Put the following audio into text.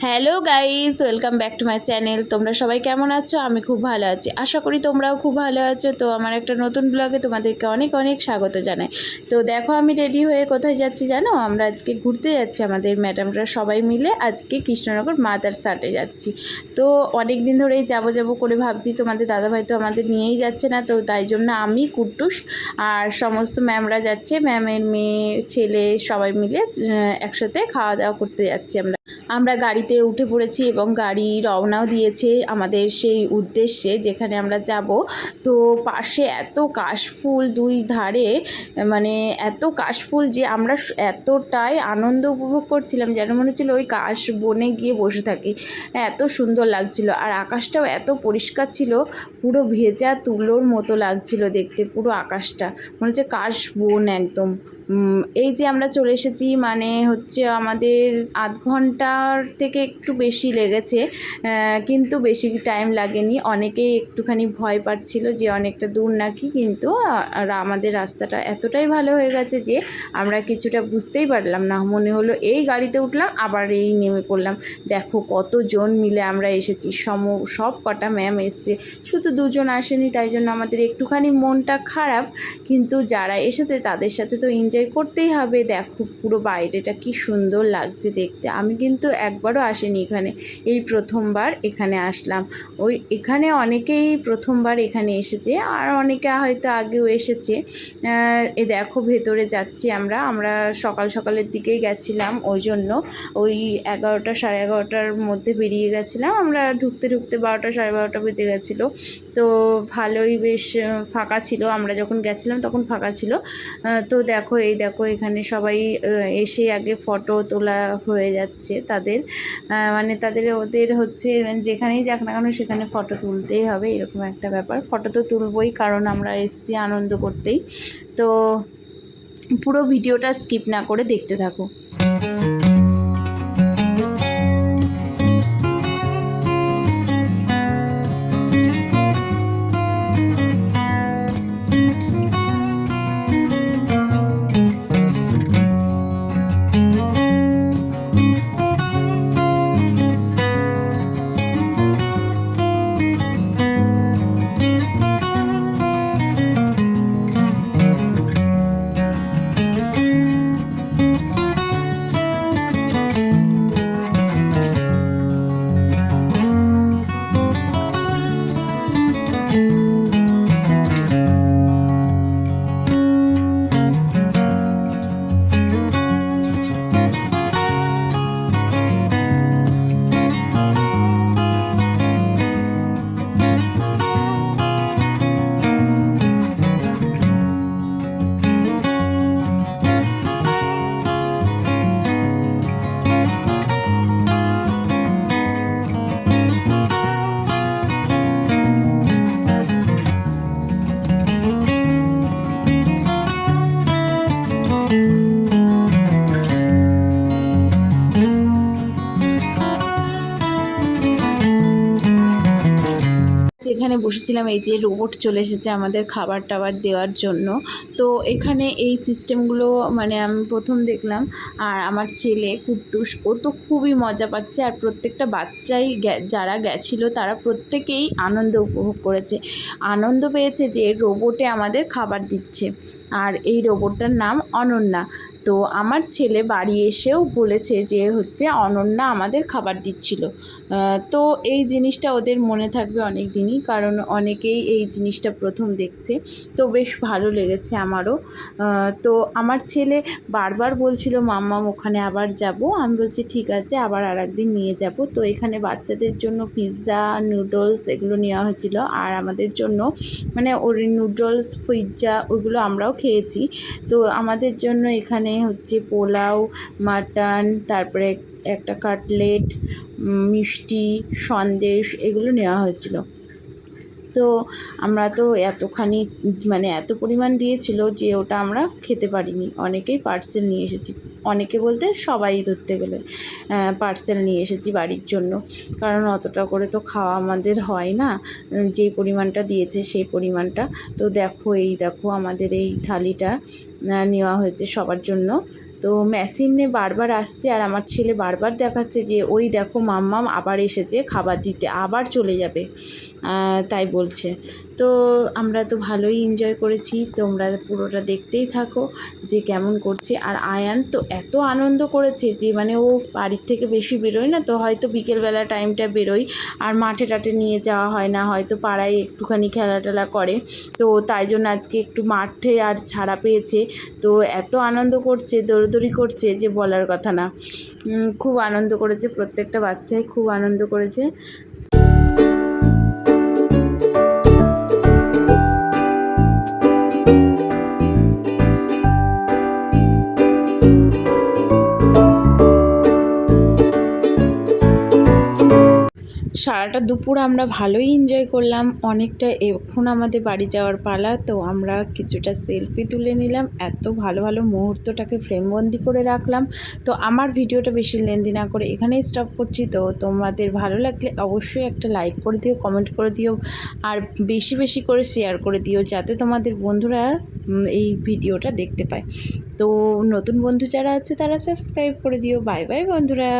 Hello guys, welcome back to my channel. তোমরা সবাই কেমন আছো? আমি খুব ভালো আছি, আশা করি তোমরাও খুব ভালো আছো। তো আমার একটা নতুন ব্লগে তোমাদেরকে অনেক অনেক স্বাগত জানাই। তো দেখো আমি রেডি হয়ে কোথায় যাচ্ছি জানো? আমরা আজকে ঘুরতে যাচ্ছি, আমাদের ম্যাডামরা সবাই মিলে আজকে কৃষ্ণনগর মাদার সাটে যাচ্ছি। তো অনেক দিন ধরেই যাবো করে ভাবছি, তোমাদের দাদাভাই তো আমাদের নিয়েই যাচ্ছে না, তো তাই জন্য আমি কুট্টুস আর সমস্ত ম্যামরা যাচ্ছে, ম্যামের মেয়ে ছেলে সবাই মিলে একসাথে খাওয়া দাওয়া করতে যাচ্ছি। আমরা গাড়িতে উঠে পড়েছি এবং গাড়ি রওনাও দিয়েছে আমাদের সেই উদ্দেশ্যে যেখানে আমরা যাব। তো পাশে এত কাশফুল দুই ধারে, মানে এত কাশফুল যে আমরা এতটাই আনন্দ উপভোগ করছিলাম যেন মনে হচ্ছিল ওই কাশ বনে গিয়ে বসে থাকি, এত সুন্দর লাগছিল। আর আকাশটাও এত পরিষ্কার ছিল, পুরো ভেজা তুলোর মতো লাগছিল দেখতে পুরো আকাশটা, মনে হচ্ছে কাশ বন একদম। এই যে আমরা চলে এসেছি, মানে হচ্ছে আমাদের আধ ঘন্টার থেকে একটু বেশি লেগেছে, কিন্তু বেশি টাইম লাগেনি। অনেকেই একটুখানি ভয় পাচ্ছিল যে অনেকটা দূর নাকি, কিন্তু আমাদের রাস্তাটা এতটাই ভালো হয়ে গেছে যে আমরা কিছুটা বুঝতেই পারলাম না, মনে হলো এই গাড়িতে উঠলাম আবার এই নেমে পড়লাম। দেখো কতজন মিলে আমরা এসেছি, সব কটা ম্যাম এসছে, শুধু দুজন আসেনি, তাই জন্য আমাদের একটুখানি মনটা খারাপ। কিন্তু যারা এসেছে তাদের সাথে তো এনজয় করতেই হবে। দেখো পুরো বাইরেটা কি সুন্দর লাগছে দেখতে। আমি কিন্তু একবারও আসিনি এখানে, এই প্রথমবার এখানে আসলাম। এখানে অনেকেই প্রথমবার এখানে এসেছে, আর অনেকে হয়তো আগেও এসেছে। দেখো ভেতরে যাচ্ছি আমরা সকালের দিকেই গেছিলাম, ওই জন্য ওই 11টা সাড়ে 11টার মধ্যে বেরিয়ে গেছিলাম আমরা, ঢুকতে 12টা সাড়ে 12টা বেজে গেছিলো। তো ভালোই বেশ ফাঁকা ছিল, আমরা যখন গেছিলাম তখন ফাঁকা ছিল। তো দেখো এখানে সবাই এসে আগে ফটো তোলা হয়ে যাচ্ছে তাদের, মানে ওদের হচ্ছে যেখানেই যাক না কেন সেখানে ফটো তুলতেই হবে, এরকম একটা ব্যাপার। ফটো তো তুলবই, কারণ আমরা এসছি আনন্দ করতেই। তো পুরো ভিডিওটা স্কিপ না করে দেখতে থাকো। এখানে বসেছিলাম, এই যে রোবট চলে এসেছে আমাদের খাবার টাবার দেওয়ার জন্য। তো এখানে এই সিস্টেমগুলো মানে আমি প্রথম দেখলাম, আর আমার ছেলে কুট্টুস ও তো খুবই মজা পাচ্ছে, আর প্রত্যেকটা বাচ্চাই যারা গেছিলো তারা প্রত্যেকেই আনন্দ উপভোগ করেছে, আনন্দ পেয়েছে যে রোবটে আমাদের খাবার দিচ্ছে। আর এই রোবটটার নাম অনন্যা। তো আমার ছেলে বাড়ি এসেও বলেছে যে হচ্ছে অনন্যা আমাদের খাবার দিচ্ছিল। তো এই জিনিসটা ওদের মনে থাকবে অনেক দিনই, কারণ অনেকেই এই জিনিসটা প্রথম দেখছে। তো বেশ ভালো লেগেছে আমারও। তো আমার ছেলে বারবার বলছিল মাম্মাম ওখানে আবার যাব। আমি বলছি ঠিক আছে, আবার আর একদিন নিয়ে যাব। তো এখানে বাচ্চাদের জন্য পিৎজা নুডলস এগুলো নেওয়া হয়েছিল, আর আমাদের জন্য মানে ওর নুডলস পিৎজা ওইগুলো আমরাও খেয়েছি। তো আমাদের জন্য এখানে হচ্ছে পোলাও, মাটন, তারপরে একটা কাটলেট, মিষ্টি, সন্দেশ এগুলো নেওয়া হয়েছিল। তো আমরা তো এতখানি মানে এত পরিমাণ দিয়েছিল যে ওটা আমরা খেতে পারিনি, অনেকেই পার্সেল নিয়ে এসেছি, অনেকে বলতে সবাই ধরতে গেলে পার্সেল নিয়ে এসেছি বাড়ির জন্য, কারণ অতটা করে তো খাওয়া আমাদের হয় না, যেই পরিমাণটা দিয়েছে সেই পরিমাণটা। তো দেখো আমাদের এই থালিটা নেওয়া হয়েছে সবার জন্য। তো মেশিনে বারবার আসছে আর আমার ছেলে বারবার দেখাচ্ছে যে ওই দেখো মাম্মাম আবার এসেছে খাবার দিতে, আবার চলে যাবে, তাই বলছে। তো আমরা তো ভালোই এনজয় করেছি, তোমরা পুরোটা দেখতেই থাকো যে কেমন করছে। আর আয়ান তো এত আনন্দ করেছে যে মানে ও বাড়ির থেকে বেশি বেরোয় না, তো হয়তো বিকেলবেলা টাইমটা বেরোয়, আর মাঠে টাঠে নিয়ে যাওয়া হয় না, হয়তো পাড়ায় একটুখানি খেলা টেলা করে, তো তাই জন্য আজকে একটু মাঠে আর ছাড়া পেয়েছে। তো এত আনন্দ করছে, দৌড়দৌড়ি করছে যে বলার কথা না। খুব আনন্দ করেছে, প্রত্যেকটা বাচ্চাই খুব আনন্দ করেছে। সারাটা দুপুর আমরা ভালোই এনজয় করলাম, অনেকটা। এখন আমাদের বাড়ি যাওয়ার পালা, তো আমরা কিছুটা সেলফি তুলে নিলাম, এত ভালো ভালো মুহূর্তটাকে ফ্রেমবন্দি করে রাখলাম। তো আমার ভিডিওটা বেশি লেন্দি না করে এখানেই স্টপ করছি। তো তোমাদের ভালো লাগলে অবশ্যই একটা লাইক করে দিও, কমেন্ট করে দিও, আর বেশি বেশি করে শেয়ার করে দিও, যাতে তোমাদের বন্ধুরা এই ভিডিওটা দেখতে পায়। তো নতুন বন্ধু যারা আছে তারা সাবস্ক্রাইব করে দিও। বাই বাই বন্ধুরা।